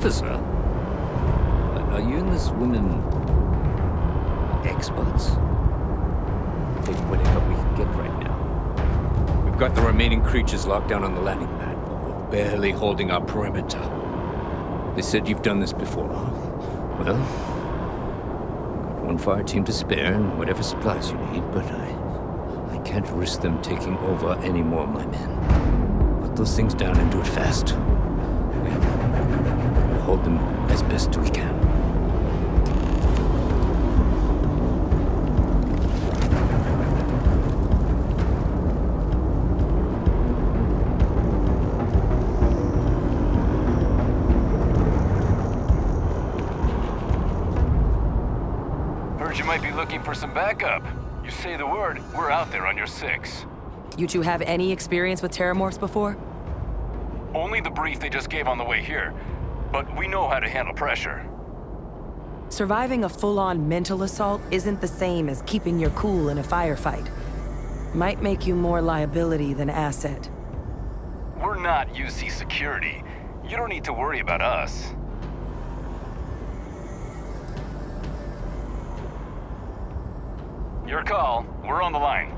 officer? Are you and this woman experts? Take whatever we can get right now. We've got the remaining creatures locked down on the landing pad. We're barely holding our perimeter. They said you've done this before. Well, got one fire team to spare and whatever supplies you need, but I can't risk them taking over any more of my men. Put those things down and do it fast. We'll hold them as best we can. Heard you might be looking for some backup. You say the word, we're out there on your 6. You two have any experience with terramorphs before? Only the brief they just gave on the way here, but we know how to handle pressure. Surviving a full-on mental assault isn't the same as keeping your cool in a firefight. Might make you more liability than asset. We're not UC security. You don't need to worry about us. Your call. We're on the line.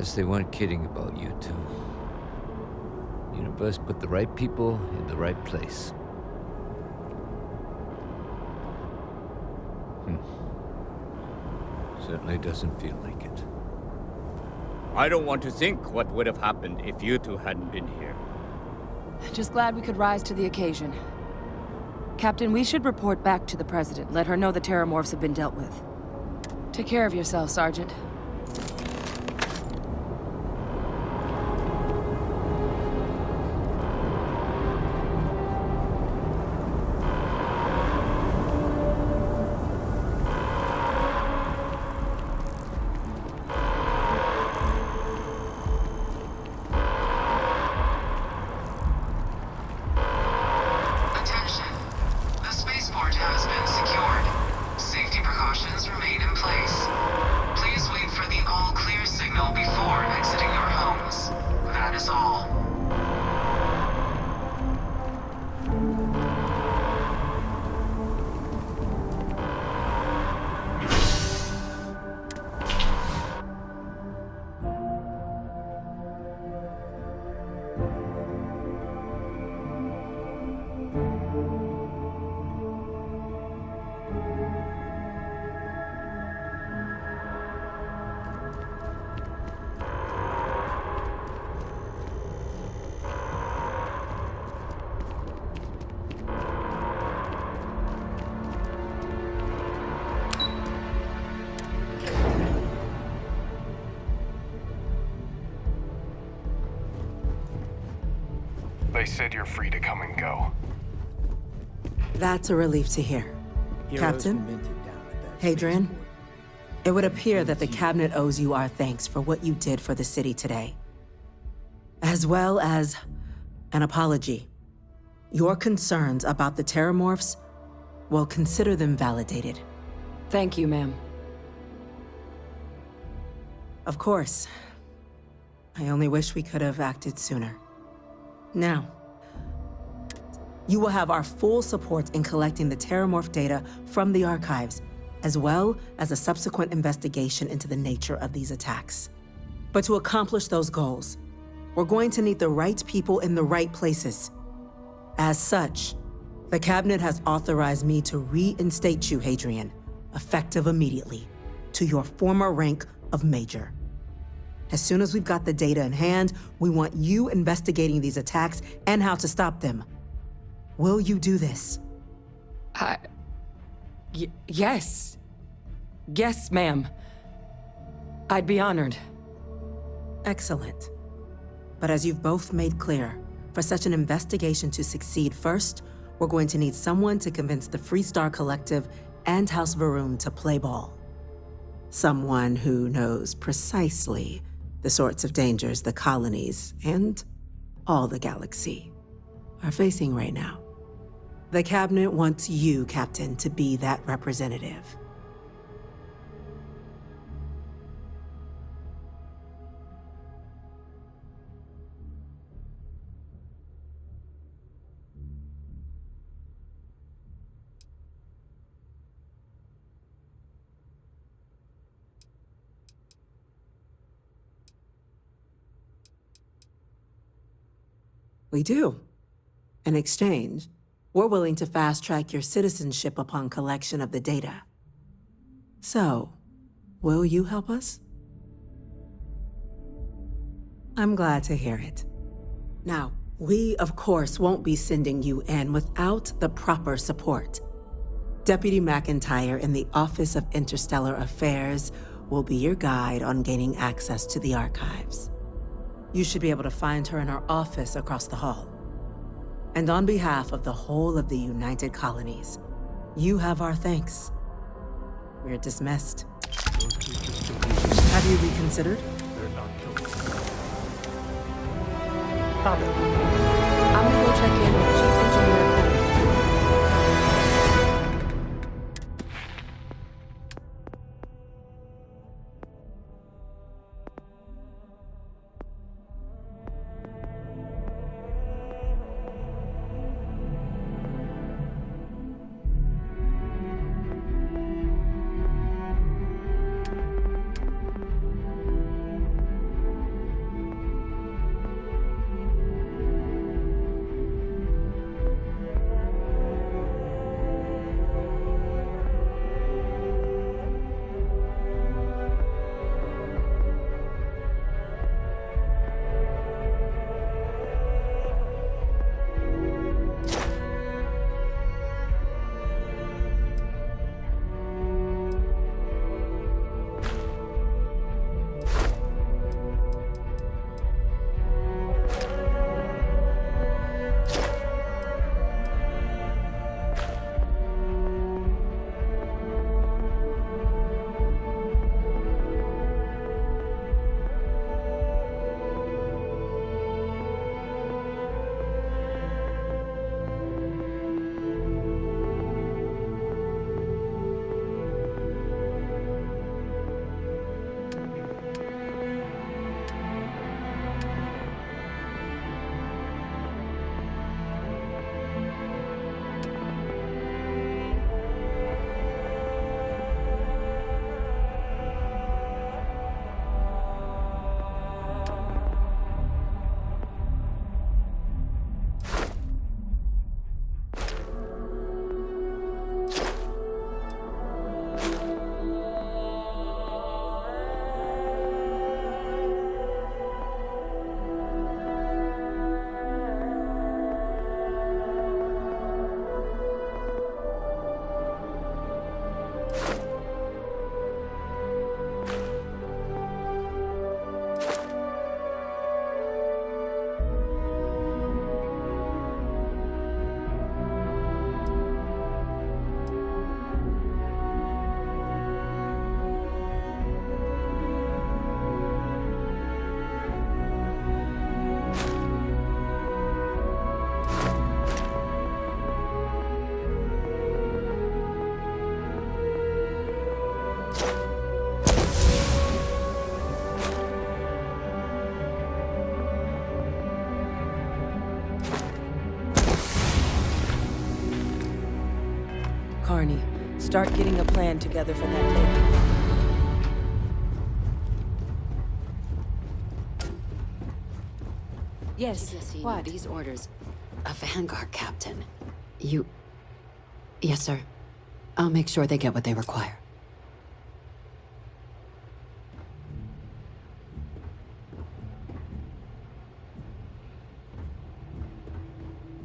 Guess they weren't kidding about you two. Universe put the right people in the right place. Certainly doesn't feel like it. I don't want to think what would have happened if you two hadn't been here. Just glad we could rise to the occasion. Captain, we should report back to the President. Let her know the Terramorphs have been dealt with. Take care of yourself, Sergeant. Attention. The spaceport has been secured. Safety precautions remain in place. Please wait for the all-clear signal before exiting your homes. That is all. They said you're free to come and go. That's a relief to hear. Captain? Hadrian? It would appear that the Cabinet owes you our thanks for what you did for the city today. As well as an apology. Your concerns about the Terramorphs, well, consider them validated. Thank you, ma'am. Of course. I only wish we could have acted sooner. Now, you will have our full support in collecting the Terramorph data from the archives, as well as a subsequent investigation into the nature of these attacks. But to accomplish those goals, we're going to need the right people in the right places. As such, the Cabinet has authorized me to reinstate you, Hadrian, effective immediately, to your former rank of Major. As soon as we've got the data in hand, we want you investigating these attacks and how to stop them. Will you do this? Yes. Yes, ma'am. I'd be honored. Excellent. But as you've both made clear, for such an investigation to succeed first, we're going to need someone to convince the Freestar Collective and House Varun to play ball. Someone who knows precisely the sorts of dangers the colonies and all the galaxy are facing right now. The Cabinet wants you, Captain, to be that representative. We do. In exchange, we're willing to fast-track your citizenship upon collection of the data. So, will you help us? I'm glad to hear it. Now, we, of course, won't be sending you in without the proper support. Deputy McIntyre in the Office of Interstellar Affairs will be your guide on gaining access to the archives. You should be able to find her in our office across the hall. And on behalf of the whole of the United Colonies, you have our thanks. We're dismissed. Have you reconsidered? I'm gonna go check in with the Chief Engineer. Start getting a plan together for that day. Yes, what? These orders. A Vanguard captain. You... Yes, sir. I'll make sure they get what they require.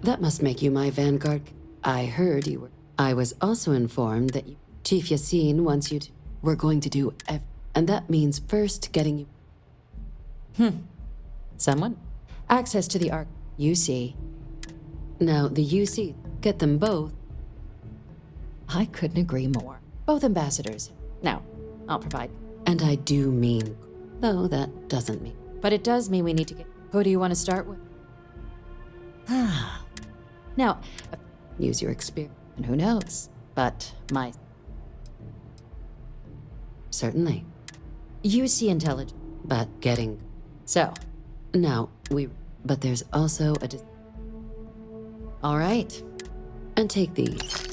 That must make you my Vanguard. I heard you were... I was also informed that Chief Yassine wants you to... We're going to do and that means first getting you... Someone? Access to the Ark. UC. Now, the UC, get them both. I couldn't agree more. Both ambassadors. Now, I'll provide. And I do mean... Though that doesn't mean... But it does mean we need to get... Who do you want to start with? Now, Use your experience. and who knows? But my... Certainly. UC intelligence. But getting... So, Now, But there's also a... all right. And take these.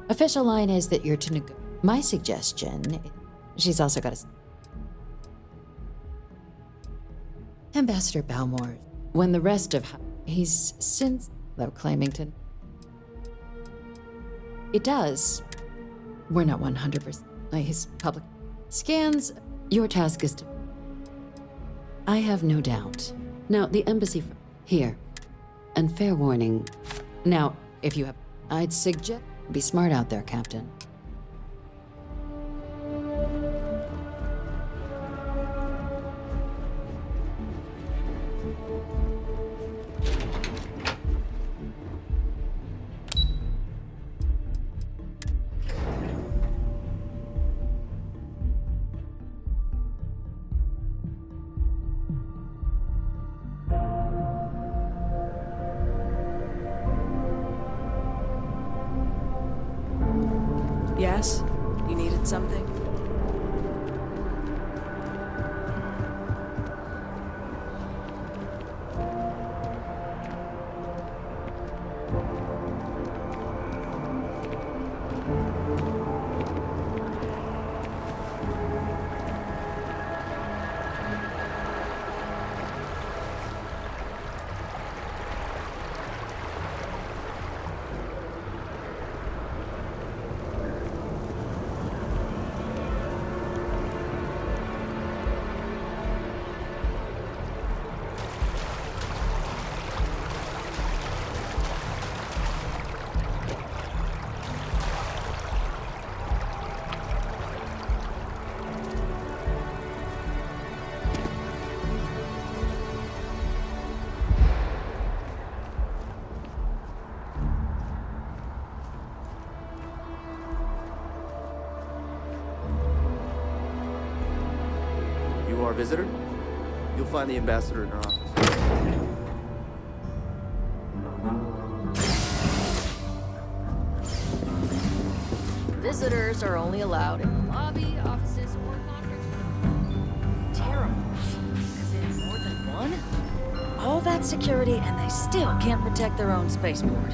Official line is that you're to My suggestion... She's also got a... Ambassador Balmore. When the rest of... He's since... Though claiming to... It does. We're not 100%. His public... Scans... Your task is to... I have no doubt. Now, the embassy... Here. And fair warning. Now, if you have... I'd suggest... Be smart out there, Captain. Yes? You needed something? You are a visitor? You'll find the ambassador in her office. Visitors are only allowed in the lobby, offices, or conference rooms. Terrible. Is it more than one? All that security and they still can't protect their own spaceport.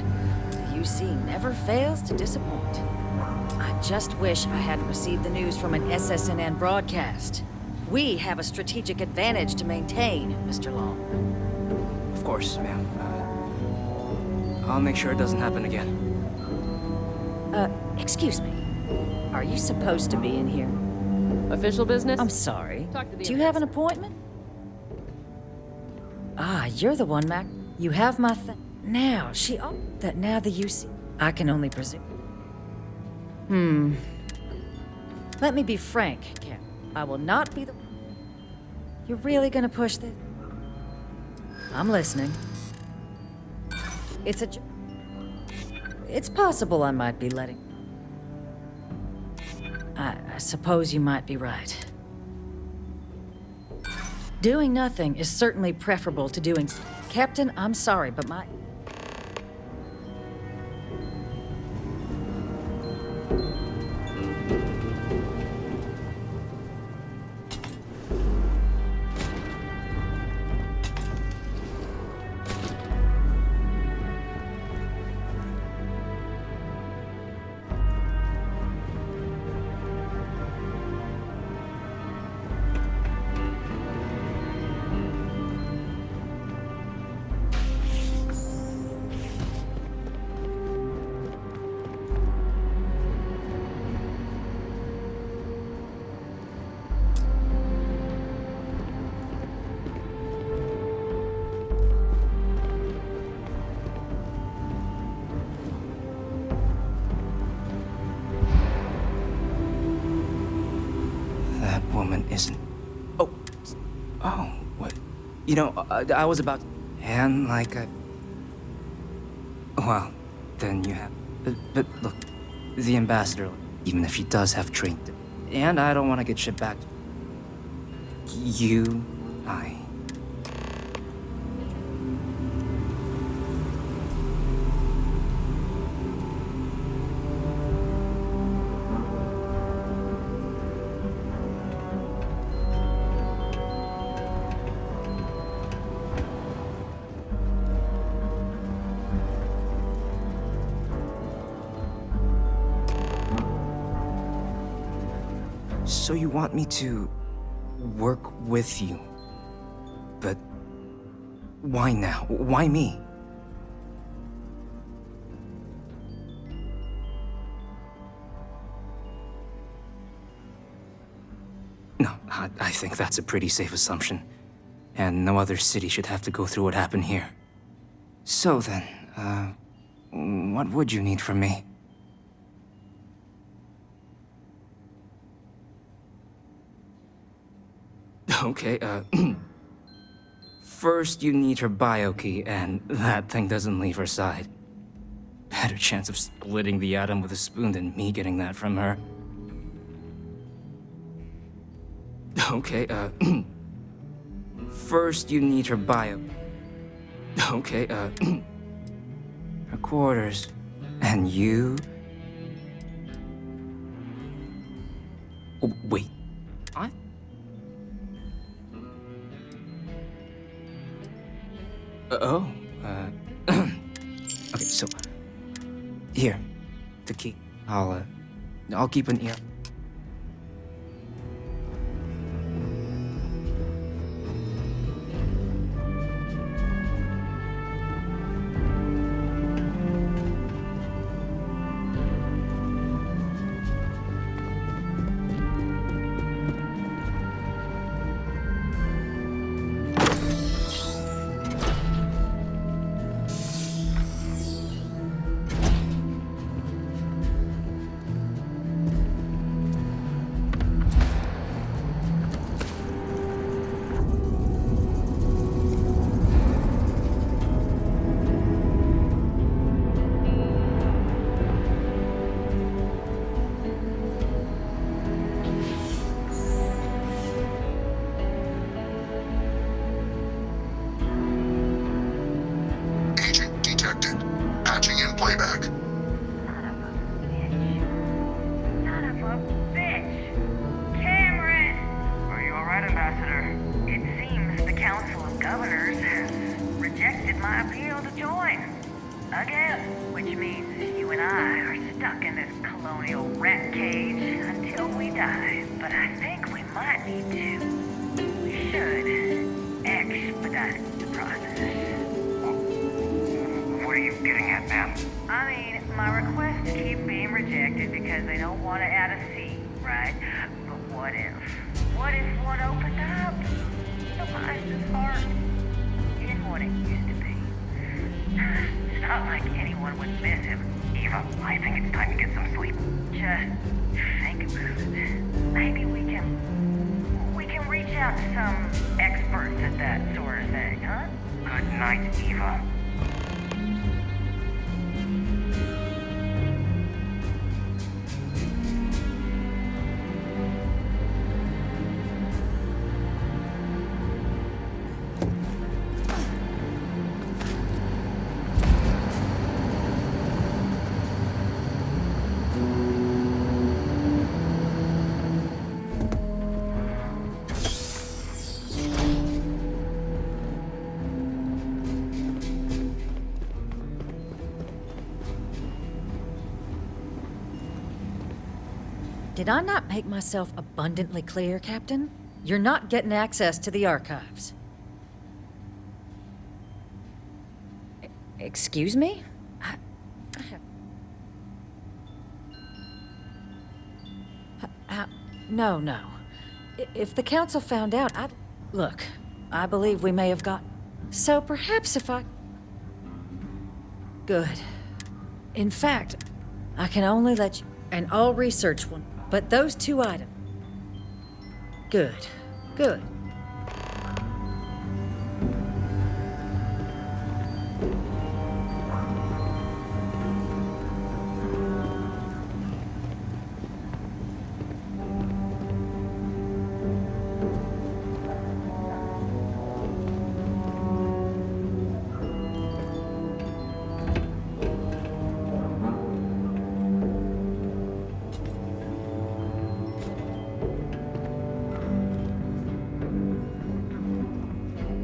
The UC never fails to disappoint. I just wish I hadn't received the news from an SSNN broadcast. We have a strategic advantage to maintain, Mr. Long. Of course, ma'am. I'll make sure it doesn't happen again. Excuse me. Are you supposed to be in here? Official business? I'm sorry. Talk to the Do you have an appointment? Ah, you're the one, Mac. You have my Now, that now the UC... I can only presume. Let me be frank, Cap. I will not be the... You're really gonna push this? I'm listening. It's possible I might be letting... I suppose you might be right. Doing nothing is certainly preferable to doing... Captain, I'm sorry, but my... moment isn't... Oh, what? You know, I was about... And like I... Well, then you have... But look, the ambassador, even if he does have trained... And I don't want to get shipped back. I... So you want me to work with you? But why now? Why me? No, I think that's a pretty safe assumption. And no other city should have to go through what happened here. So then, what would you need from me? Okay, first you need her bio key, and that thing doesn't leave her side. Better chance of splitting the atom with a spoon than me getting that from her. Okay, first you need her bio... Okay, her quarters. And you... Oh, wait. I... Okay, so... Here, the key. I'll keep an ear... Did I not make myself abundantly clear, Captain? You're not getting access to the archives. Excuse me? No. If the Council found out, I'd... Look, I believe we may have got... So perhaps if I... Good. In fact, I can only let you... And I'll research one. But those two items... Good. Good.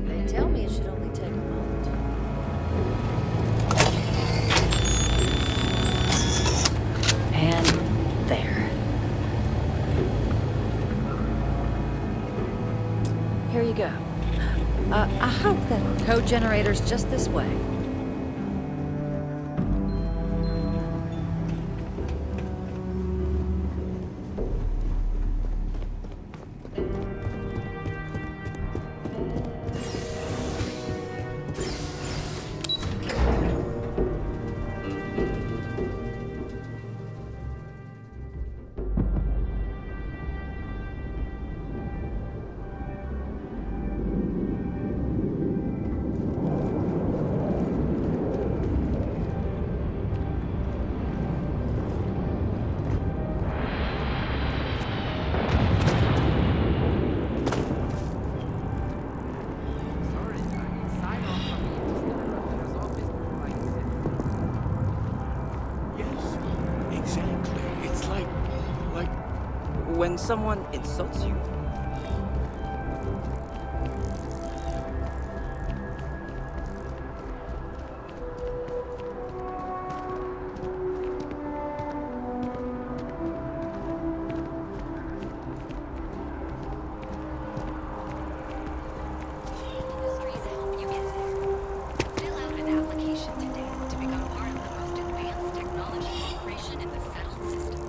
They tell me it should only take a moment. And there. Here you go. I hope that code generator's just this way. Yes, exactly. It's like when someone insults you. Industries help you get there. Fill out an application today to become part of the most advanced technology corporation in the settled systems.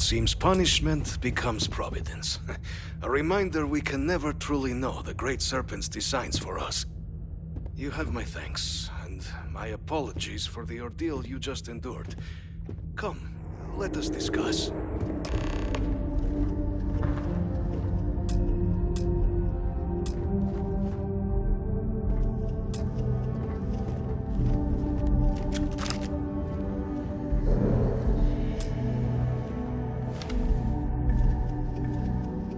seems punishment becomes providence. A reminder we can never truly know the Great Serpent's designs for us. You have my thanks, and my apologies for the ordeal you just endured. Come, let us discuss.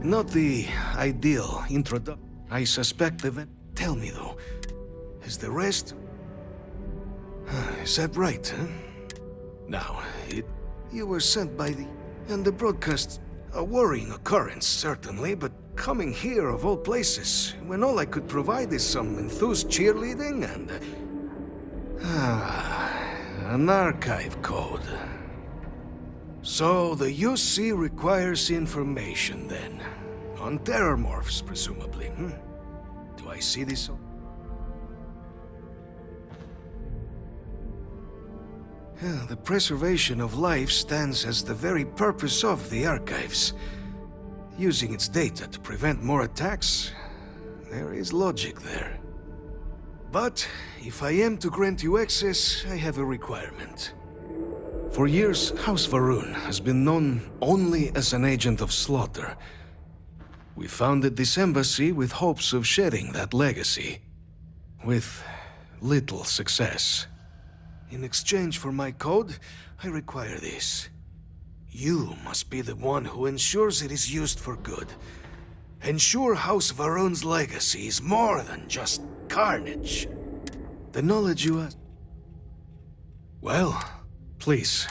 Not the ideal introduction. I suspect the event. Tell me though, is the rest? Is that right, huh? Now, you were sent by the... And the broadcast... A worrying occurrence, certainly, but coming here of all places, when all I could provide is some enthused cheerleading and... an archive code. So the UC requires information, then. On terrormorphs, presumably, Do I see this? The preservation of life stands as the very purpose of the archives. Using its data to prevent more attacks, there is logic there. But if I am to grant you access, I have a requirement. For years, House Varun has been known only as an agent of slaughter. We founded this embassy with hopes of shedding that legacy. With little success. In exchange for my code, I require this. You must be the one who ensures it is used for good. Ensure House Varun's legacy is more than just carnage. The knowledge you have... Well, please.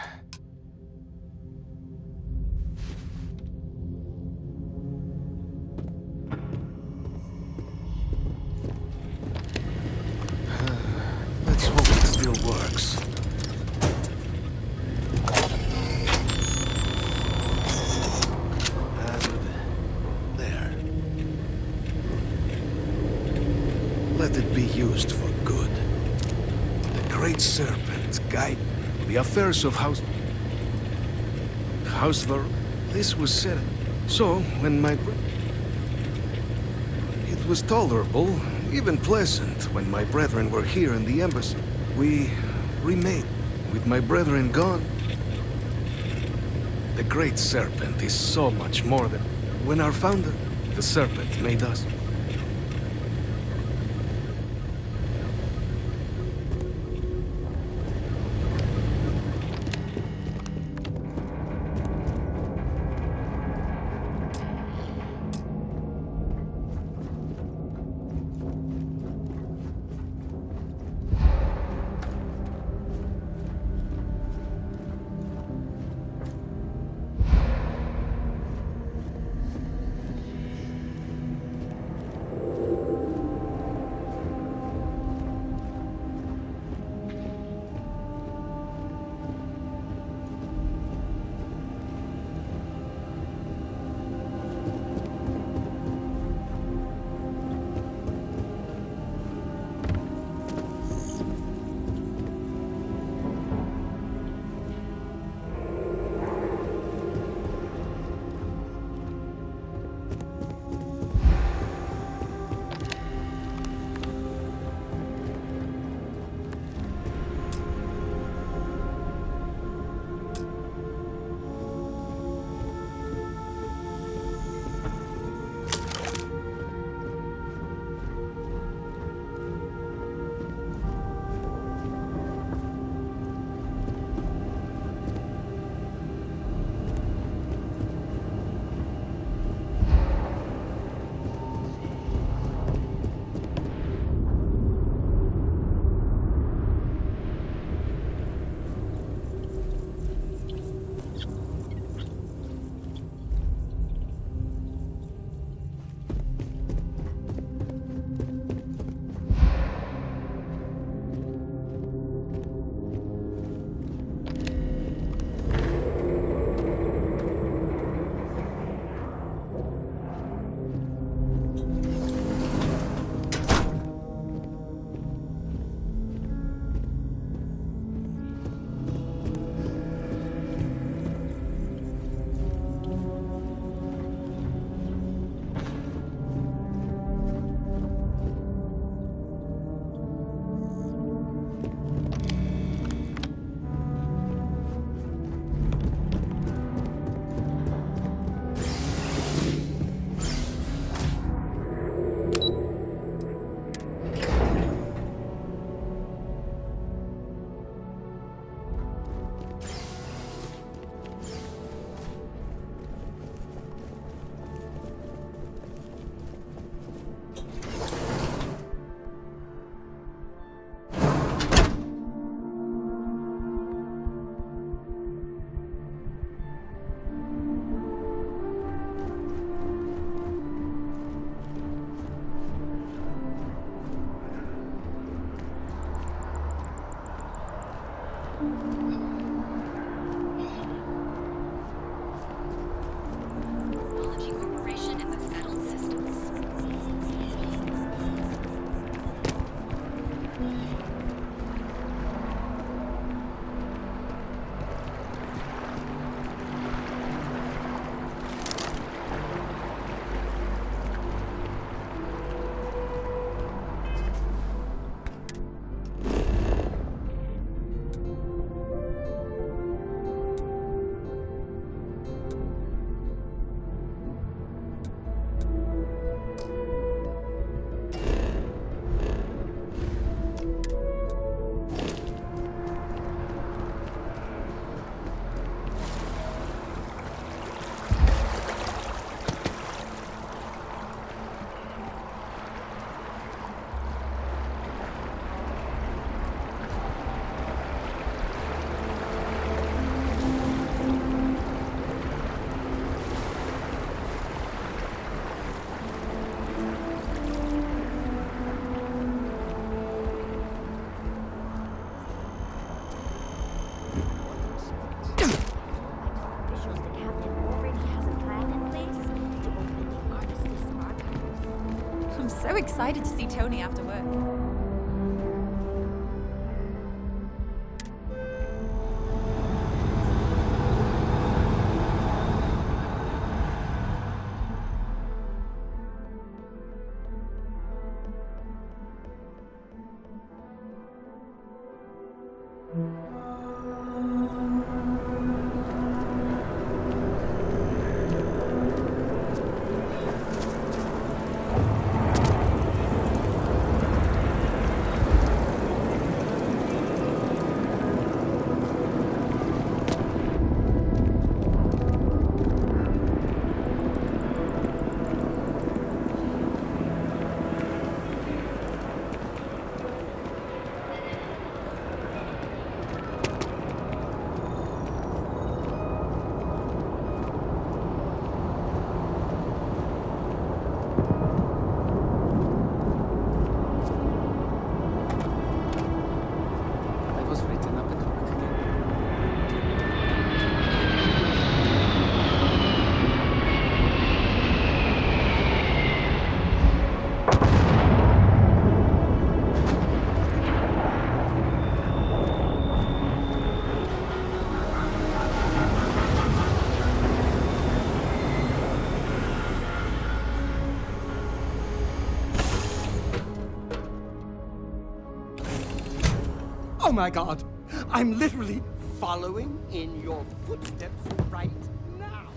Let's hope it still works. And there. Let it be used for good. The Great Serpent guide the affairs of House Varun. This was said. So, when it was tolerable, even pleasant, when my brethren were here in the embassy. We remained. With my brethren gone, the Great Serpent is so much more than... When our founder, the Serpent, made us... I'm so excited to see Tony after work. Oh my god! I'm literally following in your footsteps right now!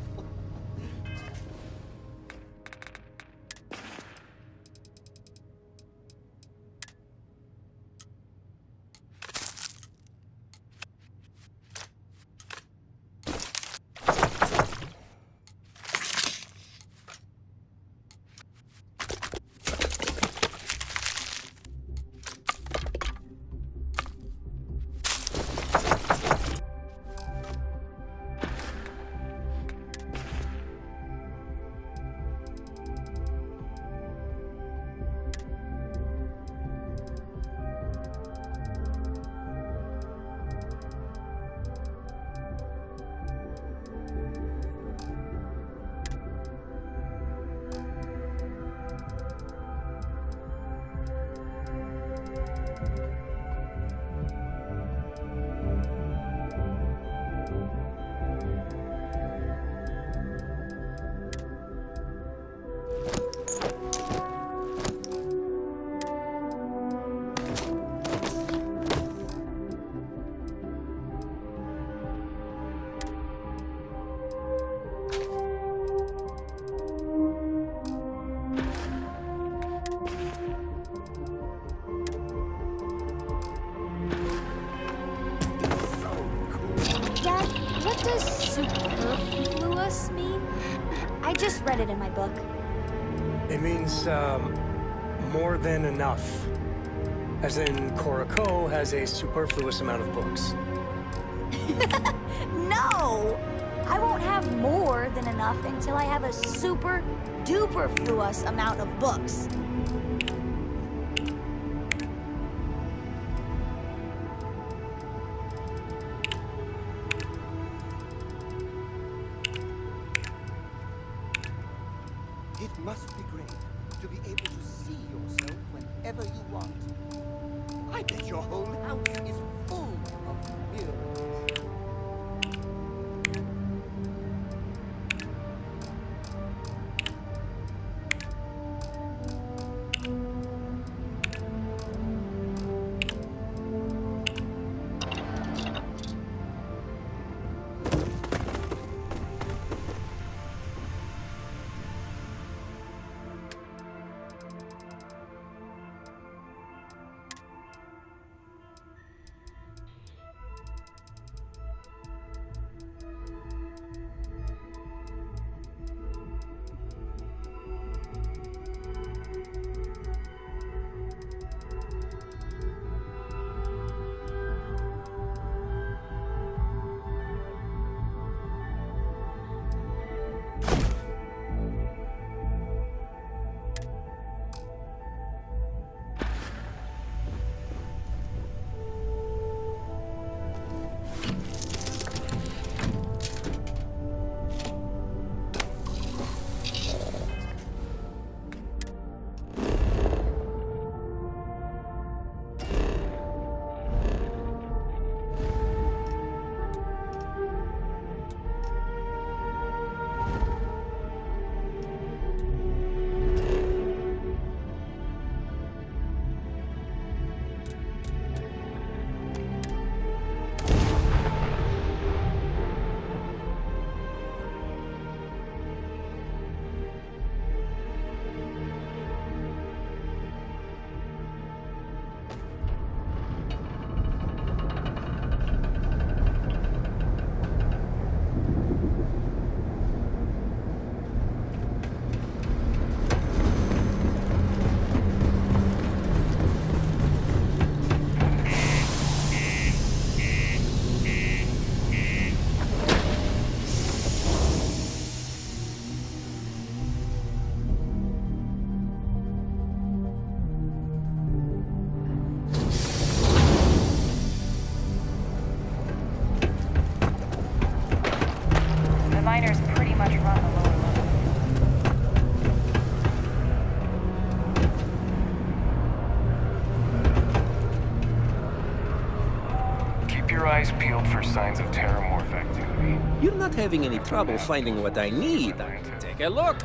What does superfluous mean? I just read it in my book. It means, more than enough. As in, Koroko has a superfluous amount of books. No! I won't have more than enough until I have a super duper fluous amount of books. It must be great to be able to see yourself whenever you want. I bet your whole house is full of mirrors. You're not having any trouble finding what I need. Take a look.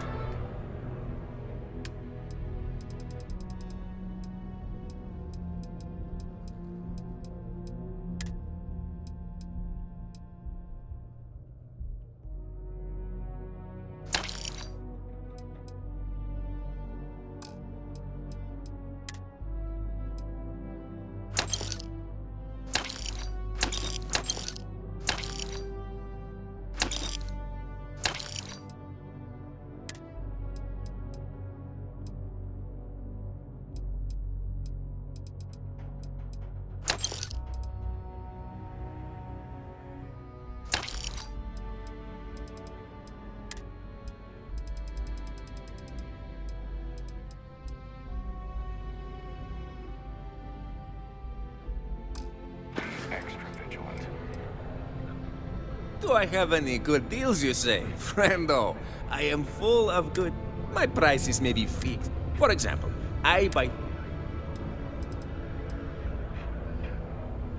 Do I have any good deals, you say? Friendo, I am full of good... My prices may be fixed. For example, I buy...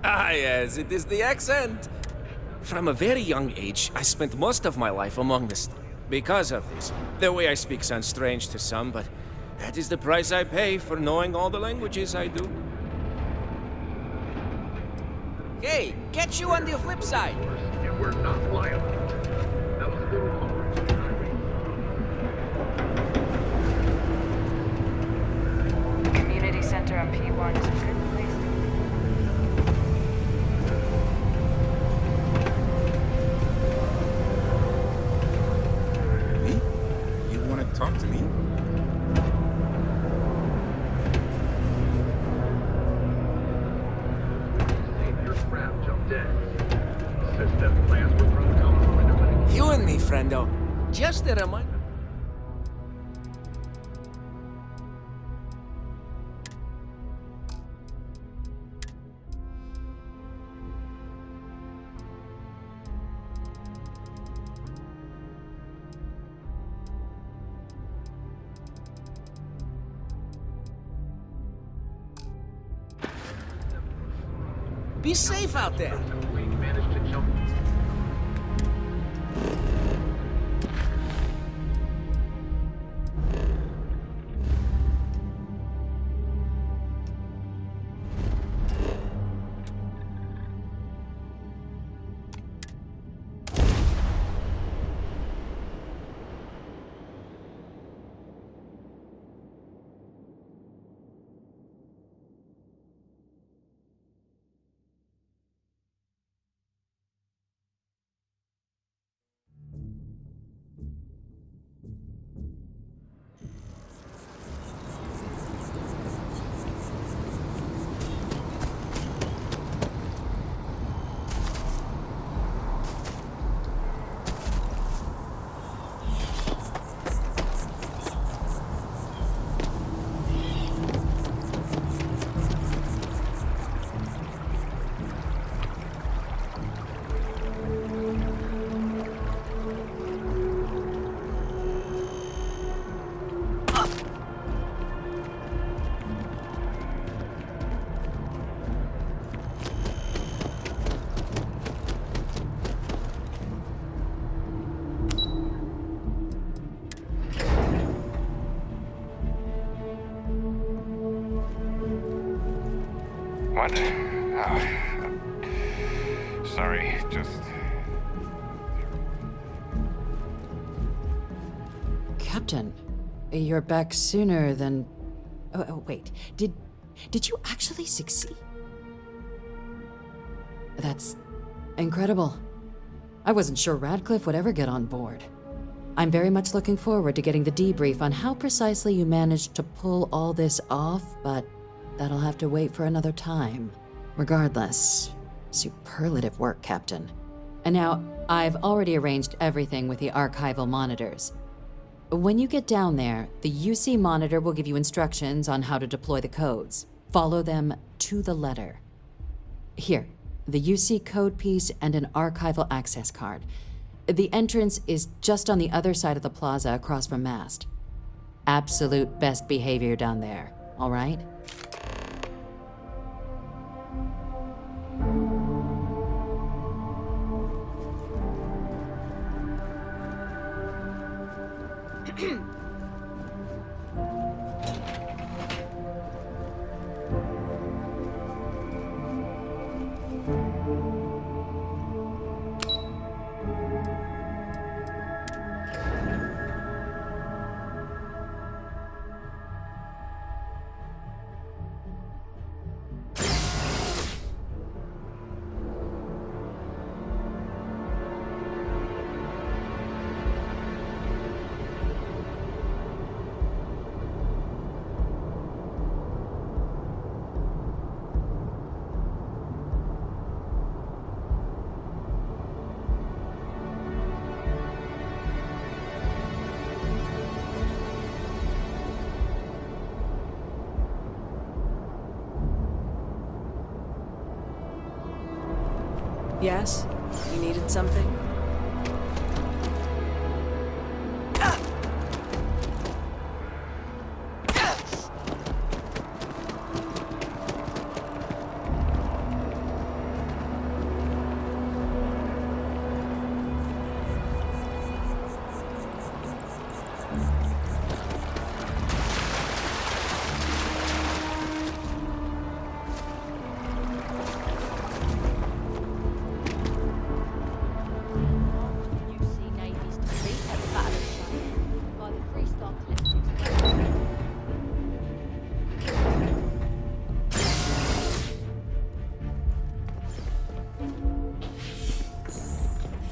Ah, yes, it is the accent. From a very young age, I spent most of my life among the... Because of this, the way I speak sounds strange to some, but that is the price I pay for knowing all the languages I do. Hey, get you on the flip side! We're not liable. That was a little hard. Community center on P1 is a good place Me? You want to talk to me? Savior Scrap jumped in. System plans were protocol. You and me, friendo. Just a reminder. Be safe out there. We managed to jump. What? Sorry, just... Captain, you're back sooner than... Oh, wait. Did you actually succeed? That's incredible. I wasn't sure Radcliffe would ever get on board. I'm very much looking forward to getting the debrief on how precisely you managed to pull all this off, but that'll have to wait for another time. Regardless, superlative work, Captain. And now, I've already arranged everything with the archival monitors. When you get down there, the UC monitor will give you instructions on how to deploy the codes. Follow them to the letter. Here, the UC code piece and an archival access card. The entrance is just on the other side of the plaza across from Mast. Absolute best behavior down there, all right? Yes? You needed something?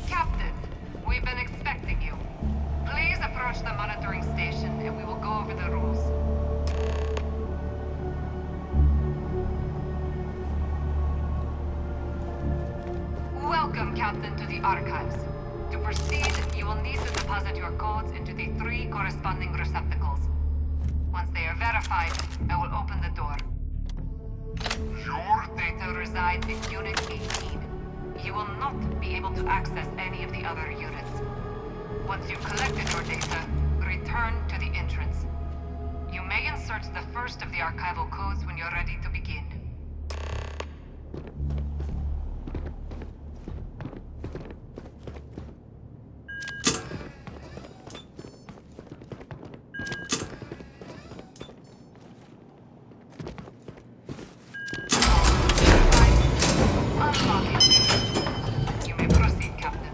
Captain, we've been expecting you. Please approach the monitoring station and we will go over the rules. Welcome, Captain, to the Archives. To proceed, you will need to deposit your codes into the 3 corresponding receptacles. Once they are verified, I will open the door. Your data resides in Unit 18. You will not be able to access any of the other units. Once you've collected your data, return to the entrance. You may insert the first of the archival codes when you're ready to begin. You may proceed, Captain.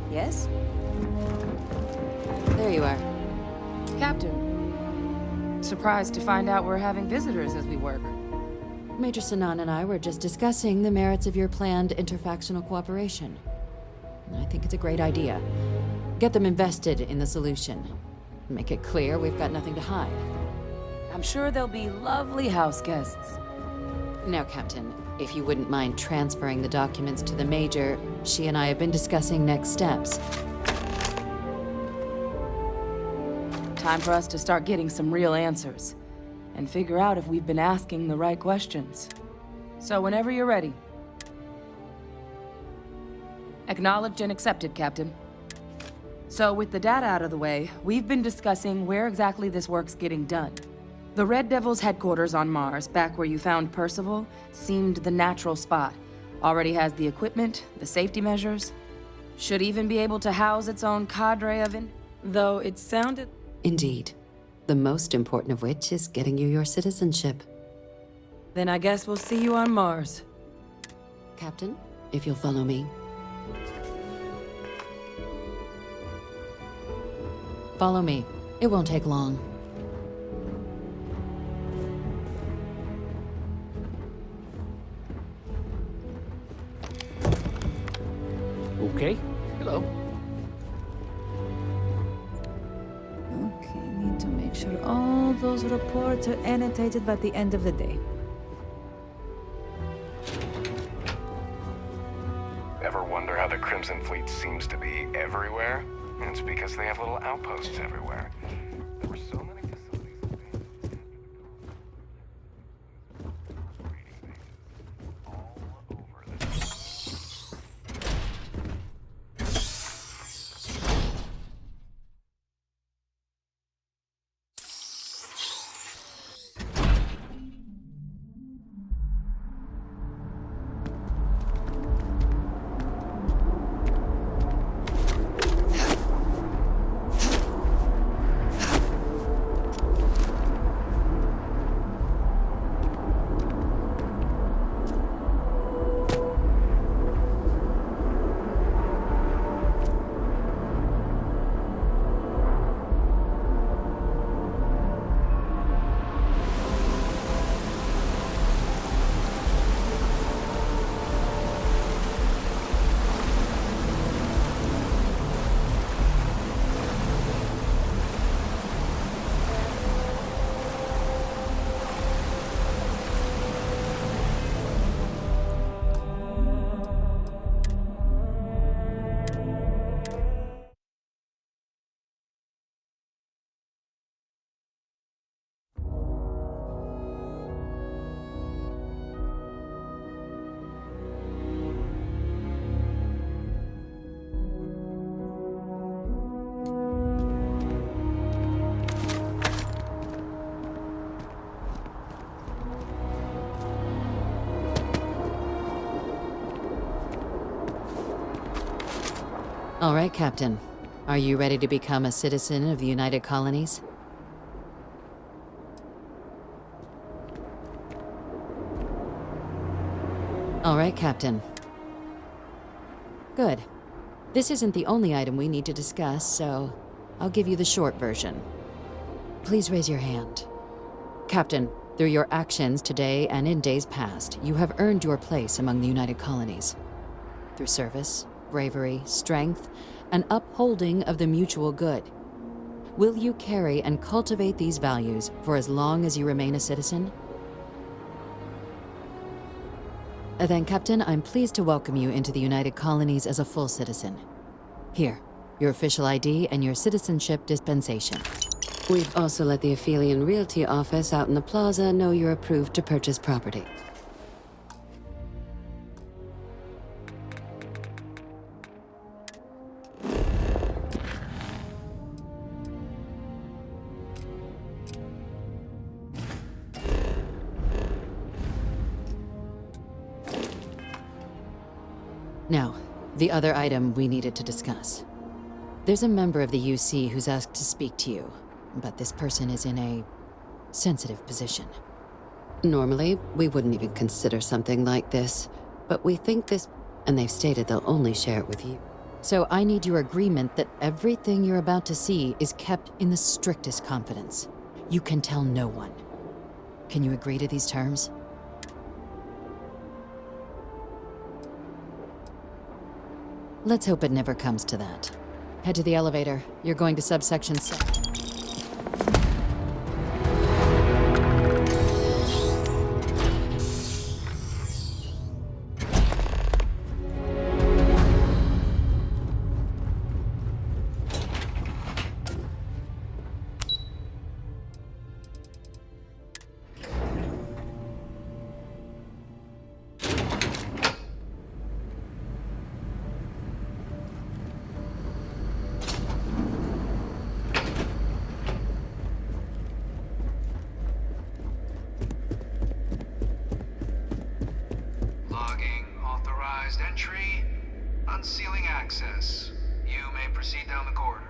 Yes? There you are. Captain. Surprised to find out we're having visitors as we work. Major Sinan and I were just discussing the merits of your planned interfactional cooperation. I think it's a great idea. Get them invested in the solution. Make it clear we've got nothing to hide. I'm sure they'll be lovely house guests. Now, Captain, if you wouldn't mind transferring the documents to the Major, she and I have been discussing next steps. Time for us to start getting some real answers. And figure out if we've been asking the right questions. So whenever you're ready. Acknowledged and accepted, Captain. So with the data out of the way, we've been discussing where exactly this work's getting done. The Red Devil's headquarters on Mars, back where you found Percival, seemed the natural spot. Already has the equipment, the safety measures. Should even be able to house its own cadre of though it sounded... Indeed. The most important of which is getting you your citizenship. Then I guess we'll see you on Mars. Captain, if you'll follow me. Follow me. It won't take long. Okay. Hello. Okay, need to make sure all those reports are annotated by the end of the day. fleet seems to be everywhere, and it's because they have little outposts everywhere. There were so many facilities abandoned after the operating bases all over the... All right, Captain. Are you ready to become a citizen of the United Colonies? All right, Captain. Good. This isn't the only item we need to discuss, so I'll give you the short version. Please raise your hand. Captain, through your actions today and in days past, you have earned your place among the United Colonies. Through service, bravery, strength, and upholding of the mutual good. Will you carry and cultivate these values for as long as you remain a citizen? Then, Captain, I'm pleased to welcome you into the United Colonies as a full citizen. Here, your official ID and your citizenship dispensation. We've also let the Aphelion Realty office out in the plaza know you're approved to purchase property. Now, the other item we needed to discuss. There's a member of the UC who's asked to speak to you, but this person is in a sensitive position. Normally, we wouldn't even consider something like this, but we think this, and they've stated they'll only share it with you. So I need your agreement that everything you're about to see is kept in the strictest confidence. You can tell no one. Can you agree to these terms? Let's hope it never comes to that. Head to the elevator. You're going to subsection 7. Entry, unsealing access. You may proceed down the corridor.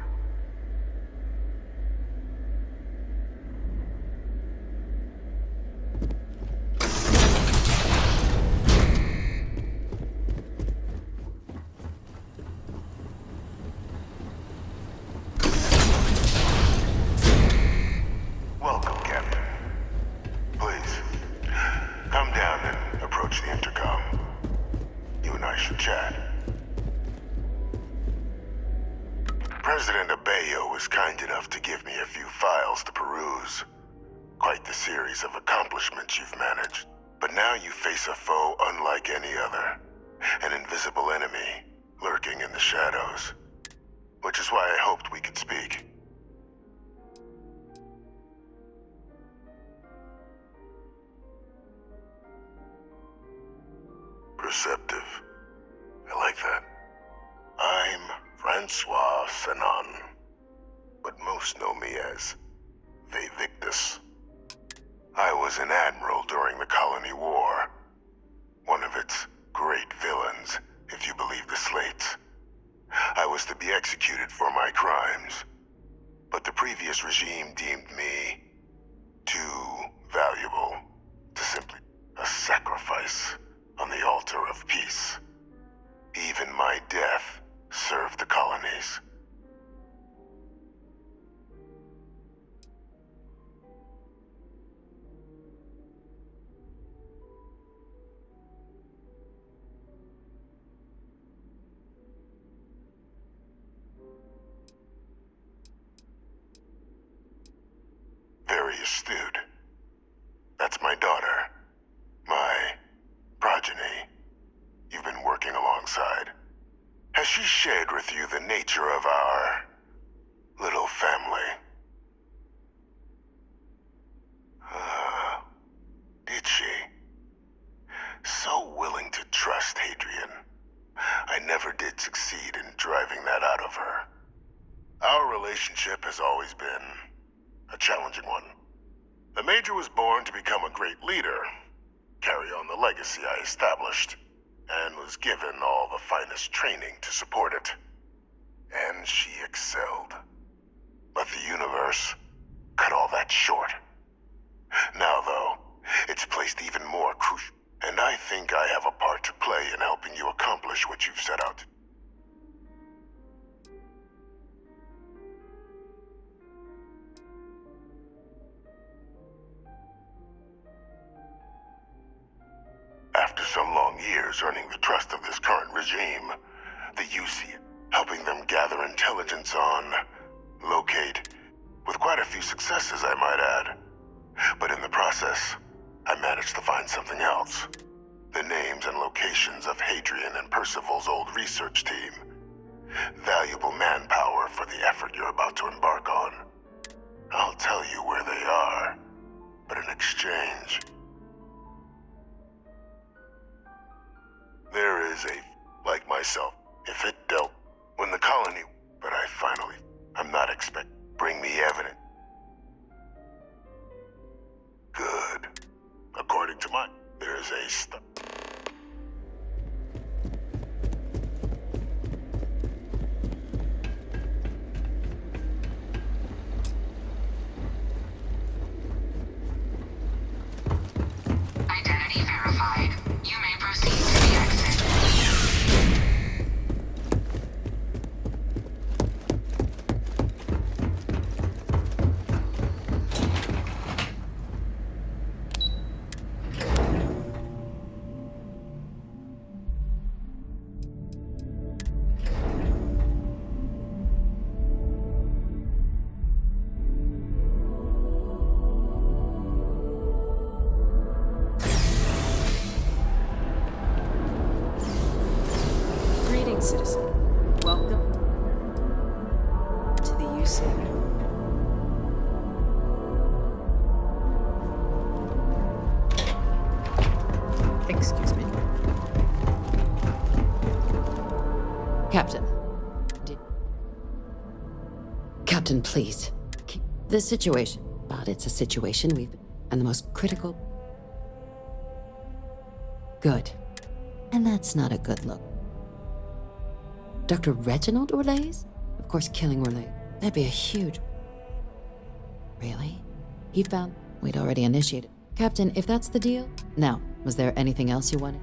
Welcome, Captain. Please, come down and approach the intercom. You and I should chat. President Abeyo was kind enough to give me a few files to peruse. Quite the series of accomplishments you've managed. But now you face a foe unlike any other. An invisible enemy. lurking in the shadows, which is why I hoped we could speak. Perceptive. I like that. I'm Francois Sanon, but most know me as Vivictus. I was an admiral during the Colony War, one of its great villains, if you believe the slates. I was to be executed for my crimes, but the previous regime deemed me too valuable to simply a sacrifice on the altar of peace. Even my death served the colonies. Very astute. That's my daughter. My progeny. You've been working alongside. Has she shared with you the nature of our little family? Did she? So willing to trust Hadrian. I never did succeed in driving that out of her. Our relationship has always been a challenging one. The Major was born to become a great leader, carry on the legacy I established, and was given all the finest training to support it. And she excelled. But the universe cut all that short. Now, though, it's placed even more crucial, and I think I have a part to play in helping you accomplish what you've set out to. After some long years earning the trust of this current regime, the UC, helping them gather intelligence on, locate, with quite a few successes I might add. But in the process, I managed to find something else. The names and locations of Hadrian and Percival's old research team. Valuable manpower for the effort you're about to embark on. I'll tell you where they are, but in exchange, there is a, like myself, if it dealt when the colony, but I'm not expect, bring me evidence. Good. According to there is a Identity verified. You may proceed to the exit. Citizen, welcome to the UC. Excuse me. Captain. Captain, please. This situation. But it's a situation we've been, and the most critical. Good. And that's not a good look. Dr. Reginald Orlays? Of course, killing Orlais. That'd be a huge... Really? He found... We'd already initiated. Captain, if that's the deal... Now, was there anything else you wanted?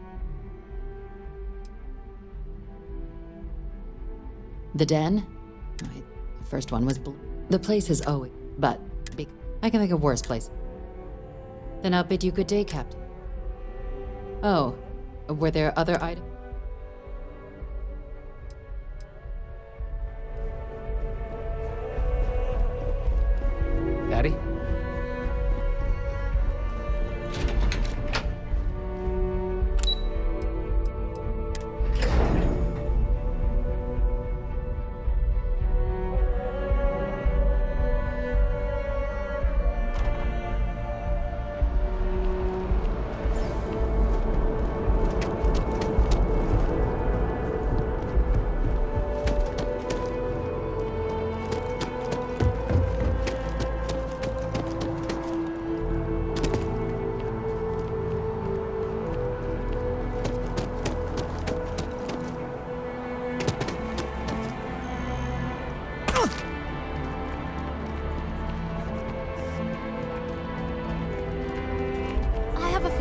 The den? Wait, the first one was blue. The place is always... But... I can think of worse place. Then I'll bid you good day, Captain. Oh, were there other items? Daddy?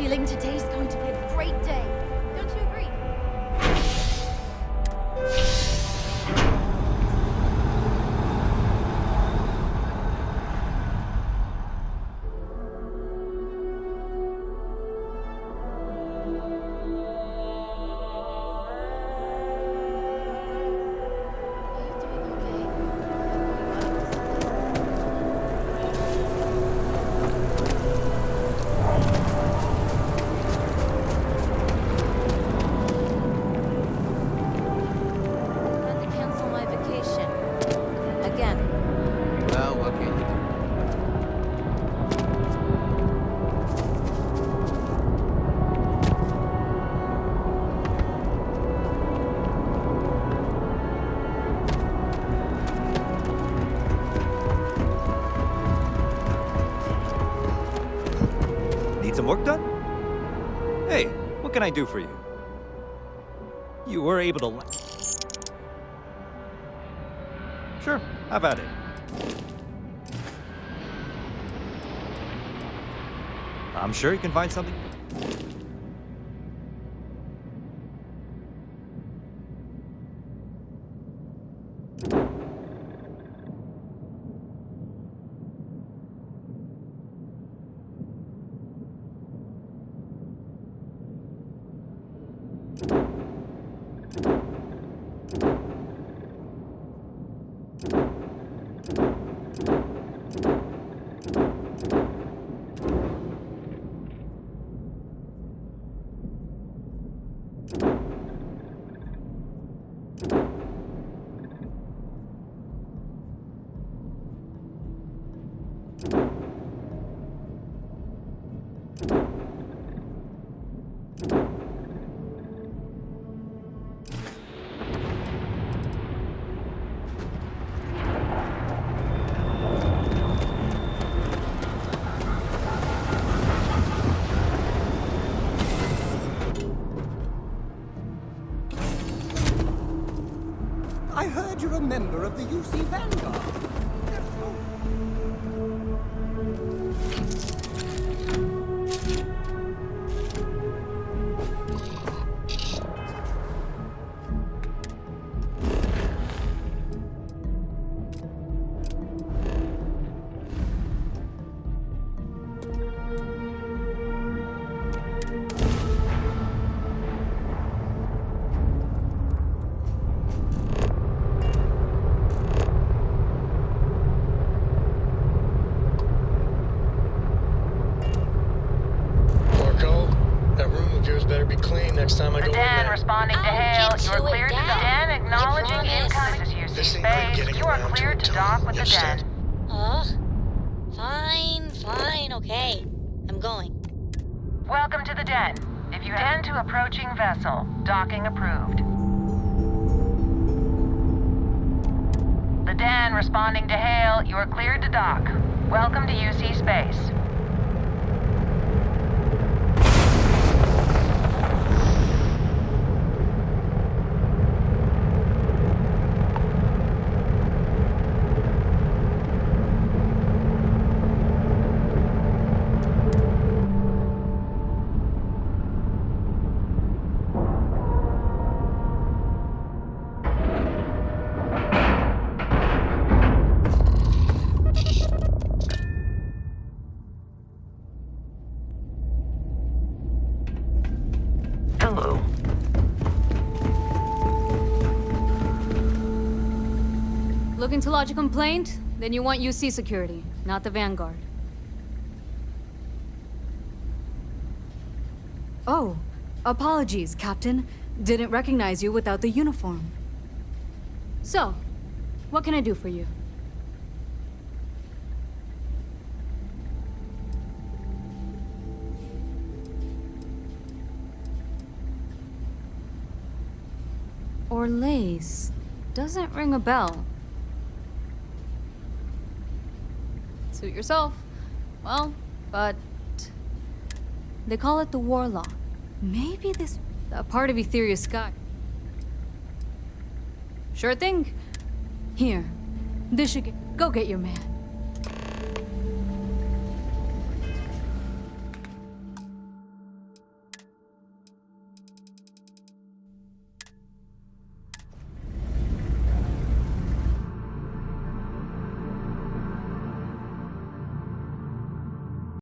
feeling today's going to be a great day. Don't you agree? Well, what can you do? Need some work done? Hey, what can I do for you? You were able to... Sure, have at it. I'm sure you can find something. I heard you're a member of the UC Vanguard. Better be clean next time I go in there. Dan responding to hail. You are cleared to dock. Dan acknowledging incoming to UC space. You are cleared to dock with the Den. Fine, okay. I'm going. Welcome to the Den. If you intend to approaching vessel, docking approved. The Den responding to hail. You are cleared to dock. Welcome to UC space. Looking to lodge a complaint? Then you want UC security, not the Vanguard. Oh, apologies, Captain. Didn't recognize you without the uniform. So, what can I do for you? Orlace. Doesn't ring a bell. Suit yourself. Well, but... they call it the Warlock. Maybe this... a part of Etheria's sky. Sure thing. Here. This should get... go get your man.